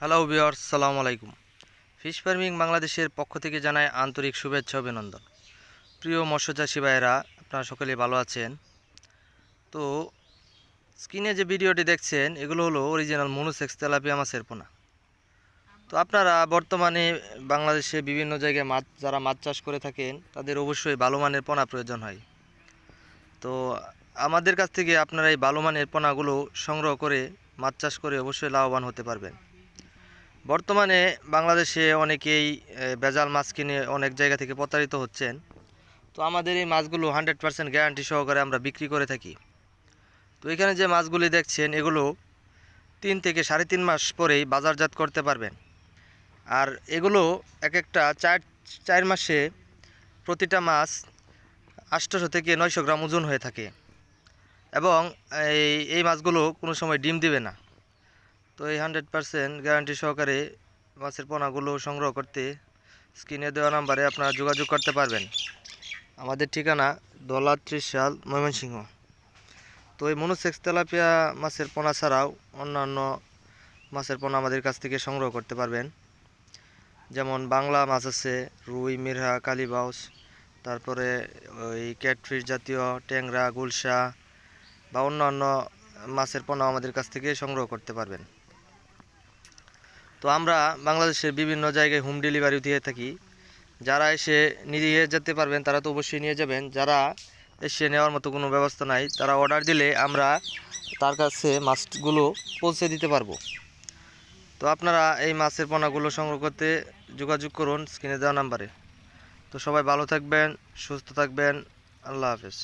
Hello viewers, সালামু আলাইকুম। Fish farming বাংলাদেশের পক্ষ থেকে জানায় আন্তরিক শুভেচ্ছা অভিনন্দন। প্রিয় মৎস্যচাষী ভাইয়েরা, আপনারা সকলেই ভালো আছেন। তো স্ক্রিনে যে ভিডিওটি দেখছেন এগুলো হলো অরিজিনাল মনোসেক্স তেলাপিয়া মাছের পোনা। তো আপনারা বর্তমানে বাংলাদেশে বিভিন্ন জায়গায় যারা মাছ চাষ করে থাকেন তাদের অবশ্যই ভালো মানের পোনা প্রয়োজন হয়। তো আমাদের কাছ থেকে আপনারা এই ভালো মানের পোনাগুলো সংগ্রহ করে মাছ চাষ করে অবশ্যই লাভবান হতে পারবেন। বর্তমানে বাংলাদেশে অনেকেই ভেজাল মাছ কিনে অনেক জায়গা থেকে প্রতারিত হচ্ছেন। তো আমাদের এই মাছগুলো 100% গ্যারান্টি সহকারে আমরা বিক্রি করে থাকি। তো এখানে যে মাছগুলি দেখছেন এগুলো 3 থেকে 3.5 মাস পরেই বাজারজাত করতে পারবেন। আর এগুলো এক একটা 4 মাসে প্রতিটা মাছ 800 থেকে 900 গ্রাম ওজন হয়ে থাকে এবং এই মাছগুলো কোনো সময় ডিম দিবে না। তো এই 100% গ্যারান্টি সহকারে মাছের পোনাগুলো সংগ্রহ করতে স্ক্রিনে দেওয়া নাম্বারে আপনারা যোগাযোগ করতে পারবেন। আমাদের ঠিকানা দলা ত্রিশাল, ময়মনসিংহ। তো এই মনোসেক্স তেলাপিয়া মাছের পোনা ছাড়াও অন্যান্য মাছের পোনা আমাদের কাছ থেকে সংগ্রহ করতে পারবেন। যেমন বাংলা মাছ আছে, রুই, মিরহা, কালীবাউস, তারপরে ওই ক্যাটফিশ জাতীয় ট্যাংরা, গুলশা বা অন্যান্য মাছের পোনা আমাদের কাছ থেকে সংগ্রহ করতে পারবেন। তো আমরা বাংলাদেশের বিভিন্ন জায়গায় হোম ডেলিভারি দিয়ে থাকি। যারা এসে নিয়ে যেতে পারবেন তারা তো অবশ্যই নিয়ে যাবেন। যারা এসে নেওয়ার মতো কোনো ব্যবস্থা নাই, তারা অর্ডার দিলে আমরা তার কাছে মাছগুলো পৌঁছে দিতে পারবো। তো আপনারা এই মাছের পোনাগুলো সংগ্রহ করতে যোগাযোগ করুন স্ক্রিনে দেওয়া নাম্বারে। তো সবাই ভালো থাকবেন, সুস্থ থাকবেন। আল্লাহ হাফেজ।